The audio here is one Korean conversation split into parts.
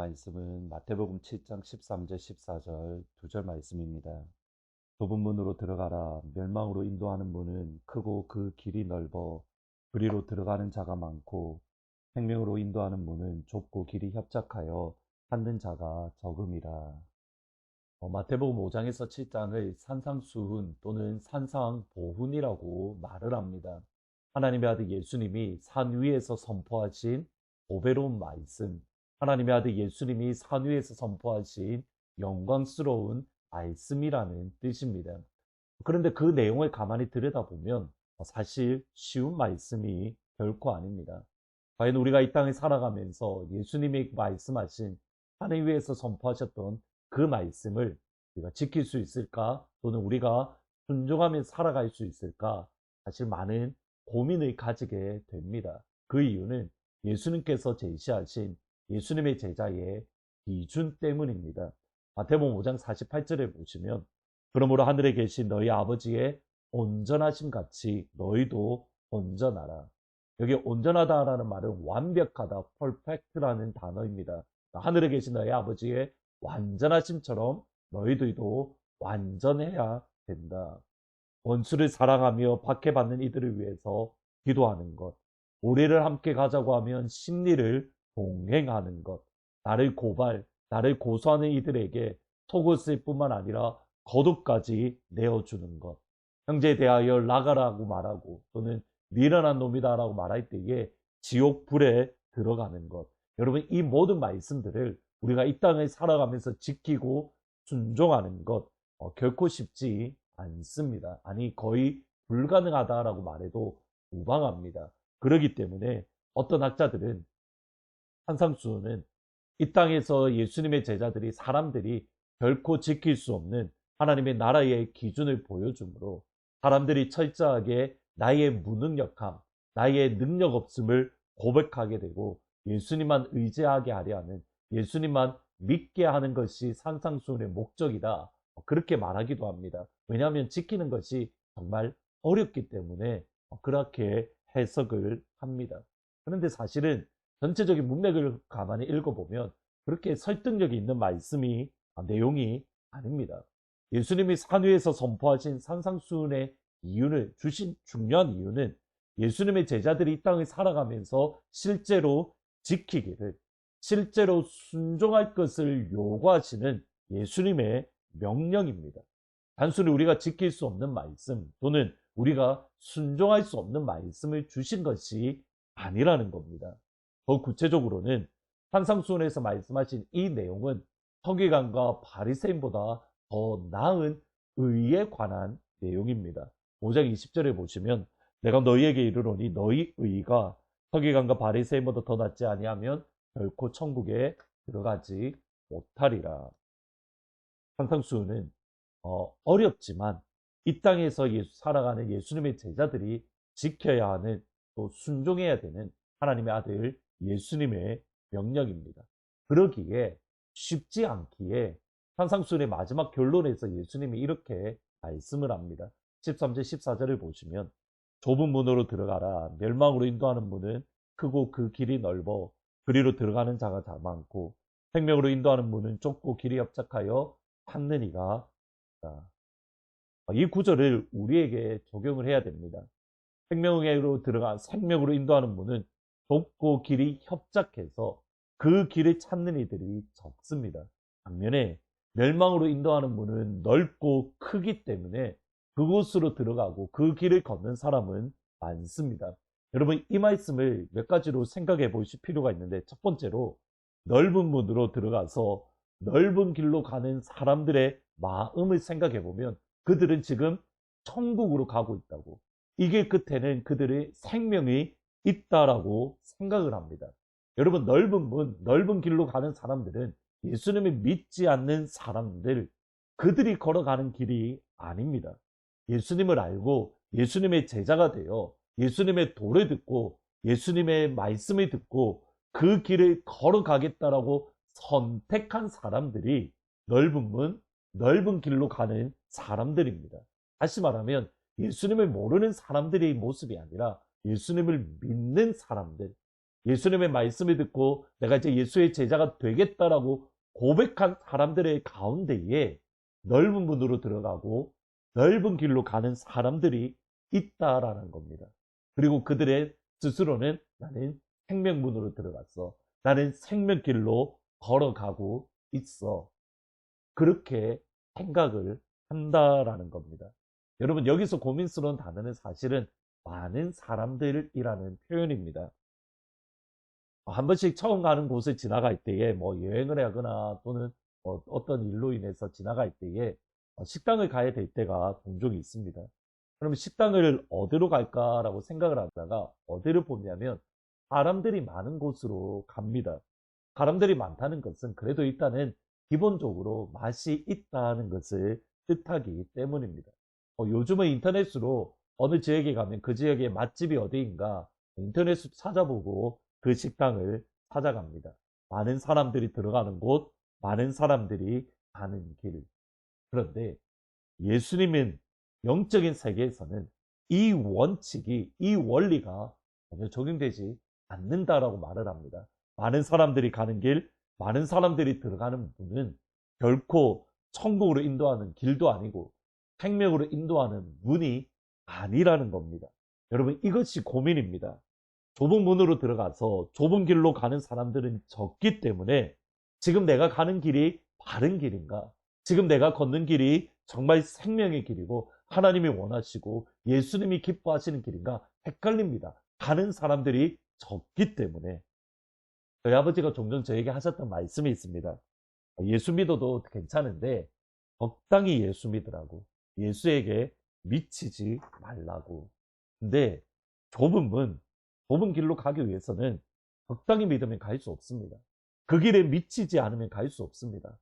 말씀은 마태복음 7장 13절 14절 2절 말씀입니다. 좁은 문으로 들어가라. 멸망으로 인도하는 문은 크고 그 길이 넓어 그리로 들어가는 자가 많고 생명으로 인도하는 문은 좁고 길이 협착하여 찾는 자가 적음이라. 마태복음 5장에서 7장을 산상수훈 또는 산상보훈이라고 말을 합니다. 하나님의 아들 예수님이 산 위에서 선포하신 보배로운 말씀, 하나님의 아들 예수님이 산 위에서 선포하신 영광스러운 말씀이라는 뜻입니다. 그런데 그 내용을 가만히 들여다보면 사실 쉬운 말씀이 결코 아닙니다. 과연 우리가 이 땅에 살아가면서 예수님이 말씀하신 하늘 위에서 선포하셨던 그 말씀을 우리가 지킬 수 있을까? 또는 우리가 순종하며 살아갈 수 있을까? 사실 많은 고민을 가지게 됩니다. 그 이유는 예수님께서 제시하신 예수님의 제자의 기준 때문입니다. 마태복음 5장 48절에 보시면 그러므로 하늘에 계신 너희 아버지의 온전하심 같이 너희도 온전하라. 여기 온전하다라는 말은 완벽하다, perfect라는 단어입니다. 하늘에 계신 너희 아버지의 완전하심처럼 너희들도 완전해야 된다. 원수를 사랑하며 박해받는 이들을 위해서 기도하는 것, 우리를 함께 가자고 하면 심리를 동행하는 것, 나를 고소하는 이들에게 속을 뿐만 아니라 거듭까지 내어주는 것, 형제에 대하여 나가라고 말하고 또는 미련한 놈이다라고 말할 때에 지옥 불에 들어가는 것. 여러분, 이 모든 말씀들을 우리가 이 땅을 살아가면서 지키고 순종하는 것 결코 쉽지 않습니다. 아니, 거의 불가능하다라고 말해도 무방합니다. 그렇기 때문에 어떤 학자들은 산상수훈은 이 땅에서 예수님의 제자들이 사람들이 결코 지킬 수 없는 하나님의 나라의 기준을 보여주므로 사람들이 철저하게 나의 무능력함, 나의 능력 없음을 고백하게 되고 예수님만 의지하게 하려 하는, 예수님만 믿게 하는 것이 산상수훈의 목적이다. 그렇게 말하기도 합니다. 왜냐하면 지키는 것이 정말 어렵기 때문에 그렇게 해석을 합니다. 그런데 사실은 전체적인 문맥을 가만히 읽어보면 그렇게 설득력이 있는 내용이 아닙니다. 예수님이 산 위에서 선포하신 산상수훈의 주신 중요한 이유는 예수님의 제자들이 이 땅을 살아가면서 실제로 지키기를, 실제로 순종할 것을 요구하시는 예수님의 명령입니다. 단순히 우리가 지킬 수 없는 말씀 또는 우리가 순종할 수 없는 말씀을 주신 것이 아니라는 겁니다. 더 구체적으로는 산상수훈에서 말씀하신 이 내용은 서기관과 바리새인보다 더 나은 의에 관한 내용입니다. 5장 20절에 보시면 내가 너희에게 이르노니 너희 의가 서기관과 바리새인보다 더 낫지 아니하면 결코 천국에 들어가지 못하리라. 산상수훈은 어렵지만 이 땅에서 살아가는 예수님의 제자들이 지켜야 하는, 또 순종해야 되는 하나님의 아들 예수님의 명령입니다. 그러기에 쉽지 않기에 산상수훈의 마지막 결론에서 예수님이 이렇게 말씀을 합니다. 13절 14절을 보시면 좁은 문으로 들어가라. 멸망으로 인도하는 문은 크고 그 길이 넓어 그리로 들어가는 자가 많고 생명으로 인도하는 문은 좁고 길이 협착하여 찾는 이가 있다. 이 구절을 우리에게 적용을 해야 됩니다. 생명으로 인도하는 문은 좁고 길이 협착해서 그 길을 찾는 이들이 적습니다. 반면에 멸망으로 인도하는 문은 넓고 크기 때문에 그곳으로 들어가고 그 길을 걷는 사람은 많습니다. 여러분, 이 말씀을 몇 가지로 생각해 보실 필요가 있는데, 첫 번째로 넓은 문으로 들어가서 넓은 길로 가는 사람들의 마음을 생각해 보면 그들은 지금 천국으로 가고 있다고, 이게 끝에는 그들의 생명이 있다라고 생각을 합니다. 여러분, 넓은 길로 가는 사람들은 예수님을 믿지 않는 사람들, 그들이 걸어가는 길이 아닙니다. 예수님을 알고 예수님의 제자가 되어 예수님의 도를 듣고 예수님의 말씀을 듣고 그 길을 걸어가겠다라고 선택한 사람들이 넓은 길로 가는 사람들입니다. 다시 말하면 예수님을 모르는 사람들의 모습이 아니라 예수님을 믿는 사람들, 예수님의 말씀을 듣고 내가 이제 예수의 제자가 되겠다라고 고백한 사람들의 가운데에 넓은 문으로 들어가고 넓은 길로 가는 사람들이 있다라는 겁니다. 그리고 그들의 스스로는 나는 생명문으로 들어갔어. 나는 생명길로 걸어가고 있어. 그렇게 생각을 한다라는 겁니다. 여러분, 여기서 고민스러운 단어는 사실은 많은 사람들이라는 표현입니다. 한 번씩 처음 가는 곳을 지나갈 때에 뭐 여행을 하거나 또는 어떤 일로 인해서 지나갈 때에 식당을 가야 될 때가 종종 있습니다. 그러면 식당을 어디로 갈까라고 생각을 하다가 어디를 보냐면 사람들이 많은 곳으로 갑니다. 사람들이 많다는 것은 그래도 일단은 기본적으로 맛이 있다는 것을 뜻하기 때문입니다. 요즘은 인터넷으로 어느 지역에 가면 그 지역의 맛집이 어디인가 인터넷으로 찾아보고 그 식당을 찾아갑니다. 많은 사람들이 들어가는 곳, 많은 사람들이 가는 길. 그런데 예수님은 영적인 세계에서는 이 원칙이, 이 원리가 전혀 적용되지 않는다라고 말을 합니다. 많은 사람들이 가는 길, 많은 사람들이 들어가는 문은 결코 천국으로 인도하는 길도 아니고 생명으로 인도하는 문이 아니라는 겁니다. 여러분, 이것이 고민입니다. 좁은 문으로 들어가서 좁은 길로 가는 사람들은 적기 때문에 지금 내가 가는 길이 바른 길인가? 지금 내가 걷는 길이 정말 생명의 길이고 하나님이 원하시고 예수님이 기뻐하시는 길인가? 헷갈립니다. 가는 사람들이 적기 때문에. 저희 아버지가 종종 저에게 하셨던 말씀이 있습니다. 예수 믿어도 괜찮은데 적당히 예수 믿으라고. 예수에게 미치지 말라고. 근데 좁은 문, 좁은 길로 가기 위해서는 적당히 믿으면 갈 수 없습니다. 그 길에 미치지 않으면 갈 수 없습니다.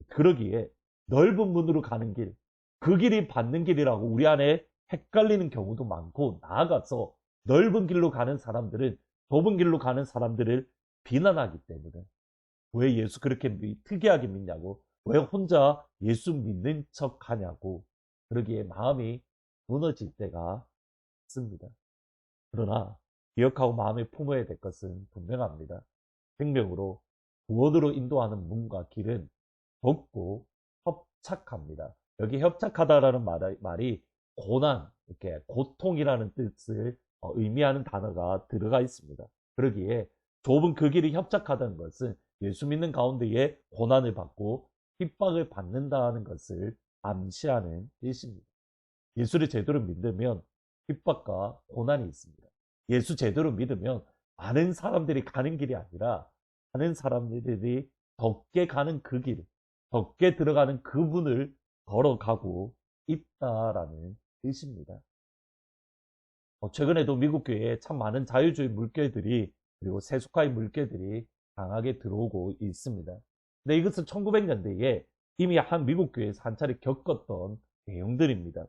그러기에 넓은 문으로 가는 길, 그 길이 받는 길이라고 우리 안에 헷갈리는 경우도 많고, 나아가서 넓은 길로 가는 사람들은 좁은 길로 가는 사람들을 비난하기 때문에 왜 예수 그렇게 특이하게 믿냐고, 왜 혼자 예수 믿는 척 하냐고, 그러기에 마음이 무너질 때가 있습니다. 그러나 기억하고 마음에 품어야 될 것은 분명합니다. 생명으로 구원으로 인도하는 문과 길은 좁고 협착합니다. 여기 협착하다라는 말이 고난, 이렇게 고통이라는 뜻을 의미하는 단어가 들어가 있습니다. 그러기에 좁은 그 길이 협착하다는 것은 예수 믿는 가운데에 고난을 받고 핍박을 받는다는 것을 암시하는 뜻입니다. 예수를 제대로 믿으면 핍박과 고난이 있습니다. 예수 제대로 믿으면 많은 사람들이 가는 길이 아니라 많은 사람들이 적게 가는 그 길, 적게 들어가는 그 문을 걸어가고 있다라는 뜻입니다. 최근에도 미국 교회에 참 많은 자유주의 물결들이 그리고 세속화의 물결들이 강하게 들어오고 있습니다. 근데 이것은 1900년대에 이미 한 미국 교회에서 한 차례 겪었던 내용들입니다.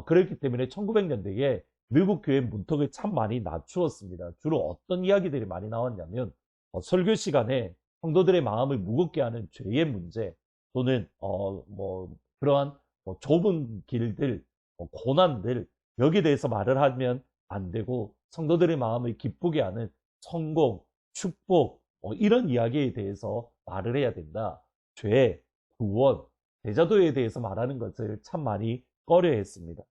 그렇기 때문에 1900년대에 미국 교회 문턱을 참 많이 낮추었습니다. 주로 어떤 이야기들이 많이 나왔냐면 설교 시간에 성도들의 마음을 무겁게 하는 죄의 문제 또는 그러한 좁은 길들, 고난들 여기에 대해서 말을 하면 안 되고 성도들의 마음을 기쁘게 하는 성공, 축복 이런 이야기에 대해서 말을 해야 된다. 죄, 구원, 제자도에 대해서 말하는 것을 참 많이 꺼려했습니다.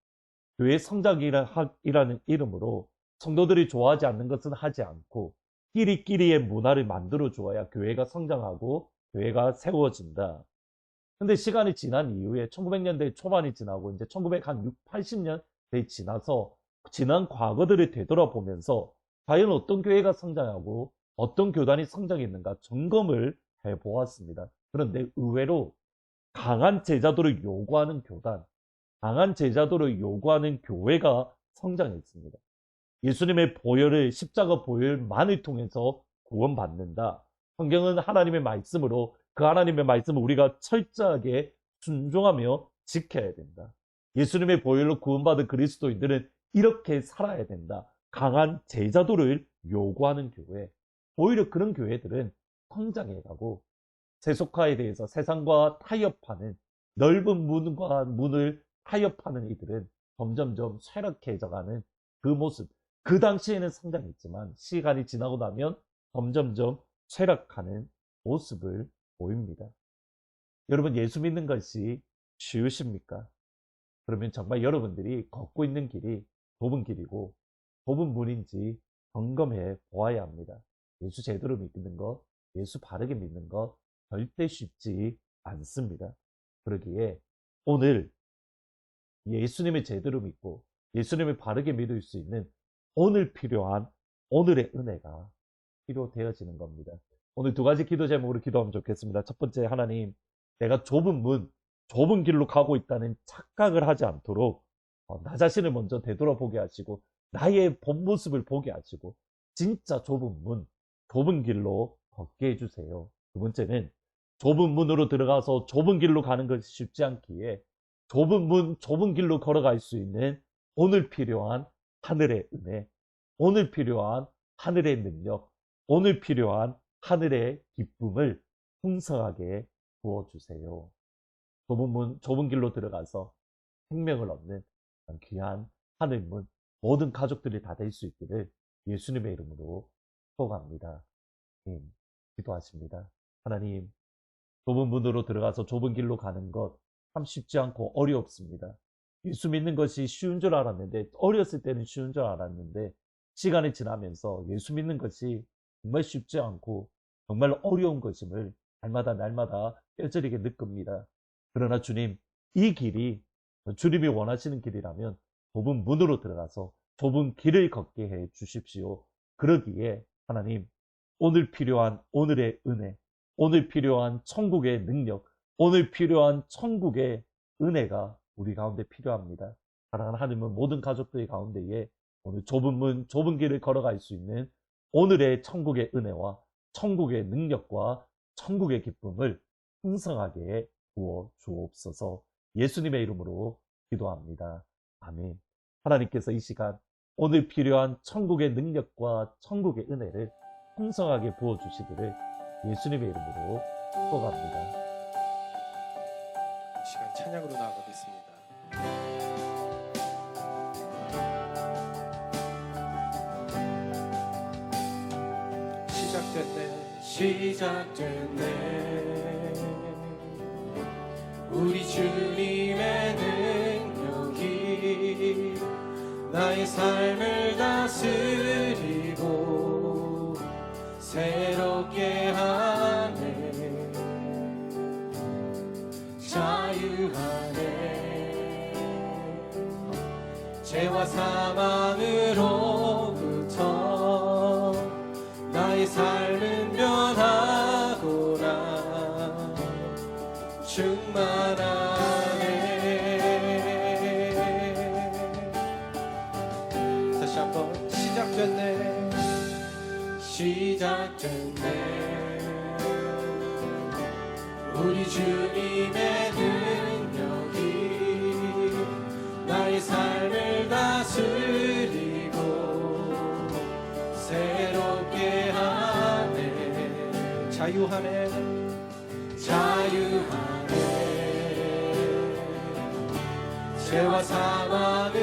교회 성장이라는 이름으로 성도들이 좋아하지 않는 것은 하지 않고 끼리끼리의 문화를 만들어 주어야 교회가 성장하고 교회가 세워진다. 근데 시간이 지난 이후에 1900년대 초반이 지나고 이제 1980년대 지나서 지난 과거들을 되돌아보면서 과연 어떤 교회가 성장하고 어떤 교단이 성장했는가 점검을 해보았습니다. 그런데 의외로 강한 제자도를 요구하는 교단, 강한 제자도를 요구하는 교회가 성장했습니다. 예수님의 보혈을 십자가 보혈만을 통해서 구원받는다. 성경은 하나님의 말씀으로 그 하나님의 말씀을 우리가 철저하게 순종하며 지켜야 된다. 예수님의 보혈로 구원받은 그리스도인들은 이렇게 살아야 된다. 강한 제자도를 요구하는 교회. 오히려 그런 교회들은 성장해가고 세속화에 대해서 세상과 타협하는 넓은 문과 문을 타협하는 이들은 점점점 쇠락해져가는 그 모습. 그 당시에는 성장했지만 시간이 지나고 나면 점점점 쇠락하는 모습을 보입니다. 여러분, 예수 믿는 것이 쉬우십니까? 그러면 정말 여러분들이 걷고 있는 길이 좁은 길이고 좁은 문인지 점검해 보아야 합니다. 예수 제대로 믿는 것, 예수 바르게 믿는 것 절대 쉽지 않습니다. 그러기에 오늘 예수님을 제대로 믿고 예수님을 바르게 믿을 수 있는 오늘 필요한 오늘의 은혜가 필요되어지는 겁니다. 오늘 두 가지 기도 제목으로 기도하면 좋겠습니다. 첫 번째, 하나님, 내가 좁은 문, 좁은 길로 가고 있다는 착각을 하지 않도록 나 자신을 먼저 되돌아보게 하시고 나의 본 모습을 보게 하시고 진짜 좁은 문, 좁은 길로 걷게 해주세요. 두 번째는 좁은 문으로 들어가서 좁은 길로 가는 것이 쉽지 않기에 좁은 문, 좁은 길로 걸어갈 수 있는 오늘 필요한 하늘의 은혜, 오늘 필요한 하늘의 능력, 오늘 필요한 하늘의 기쁨을 풍성하게 부어주세요. 좁은 문, 좁은 길로 들어가서 생명을 얻는 귀한 하늘문, 모든 가족들이 다 될 수 있기를 예수님의 이름으로 축복합니다. 기도하십니다. 하나님, 좁은 문으로 들어가서 좁은 길로 가는 것 참 쉽지 않고 어렵습니다. 예수 믿는 것이 쉬운 줄 알았는데, 어렸을 때는 쉬운 줄 알았는데 시간이 지나면서 예수 믿는 것이 정말 쉽지 않고 정말 어려운 것임을 날마다 뼈저리게 느낍니다. 그러나 주님, 이 길이 주님이 원하시는 길이라면 좁은 문으로 들어가서 좁은 길을 걷게 해 주십시오. 그러기에 하나님, 오늘 필요한 오늘의 은혜, 오늘 필요한 천국의 능력, 오늘 필요한 천국의 은혜가 우리 가운데 필요합니다. 사랑하는 하나님은 모든 가족들 가운데에 오늘 좁은 문, 좁은 길을 걸어갈 수 있는 오늘의 천국의 은혜와 천국의 능력과 천국의 기쁨을 풍성하게 부어 주옵소서. 예수님의 이름으로 기도합니다. 아멘. 하나님께서 이 시간 오늘 필요한 천국의 능력과 천국의 은혜를 풍성하게 부어 주시기를 예수님의 이름으로 축복합니다. 이 시간 찬양으로 나아가겠습니다. 시작됐네 우리 주님의 능력이 나의 삶을 다스리고 새롭게 하네. 자유하네. 죄와 사망으로부터 나의 삶은 변하구나. 충만하네. 다시 한번 시작됐네. 우리 주님의 능력이 나의 삶을 다스리고 새롭게 하네. 자유하네. 죄와 사망으로부터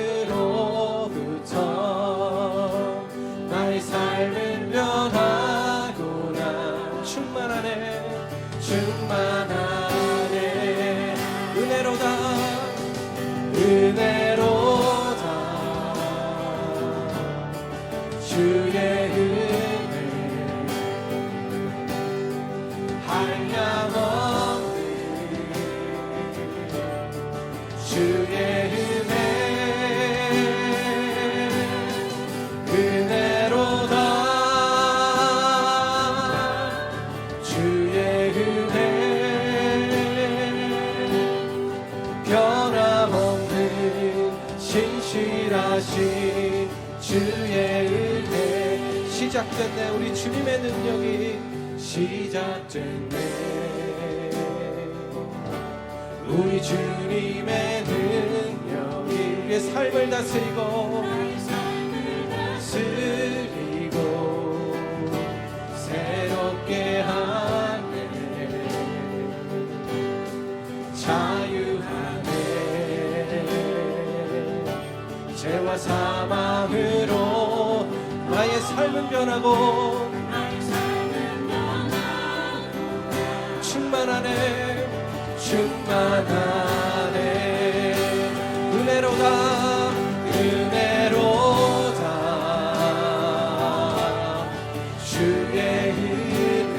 나의 삶은 변하구나. 충만하네. 은혜로다. 주의 은혜 한량없는 주의 은혜 은혜로다. 주의 은혜 변함없는 신실하신 주의 은혜. 시작됐네. 우리 주님의 능력이 시작됐네. 우리 주님의 능력이 우리의 삶을 다스리고 새롭게 하네. 자유하네. 죄와 사망으로 나의 삶은 변하고 충만하네 충만하네 은혜로다 은혜로다 주의 은혜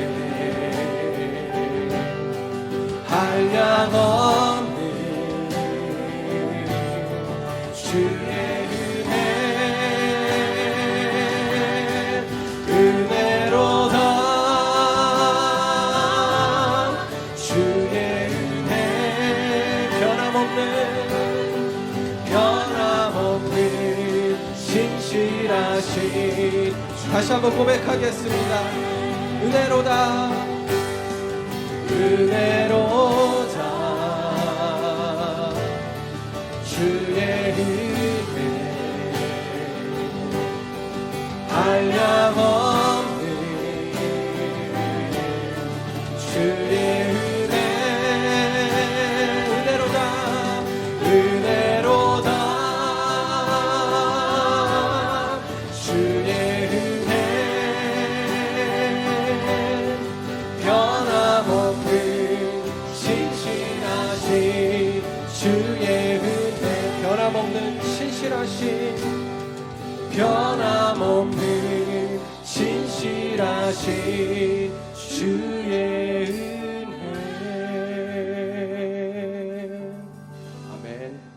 한량없는 주의 은혜 은혜로다 주의 은혜 변함없는 신실하신 다시 한번 고백하겠습니다. 은혜로다 은혜로다 주의 은혜 한량없는 주의 은혜 은혜로다 은혜로다 주의 은혜 변함없는 신실하신 주의 은혜 변함없는 신실하신 변함없는 신실하신 주의 은혜 아멘.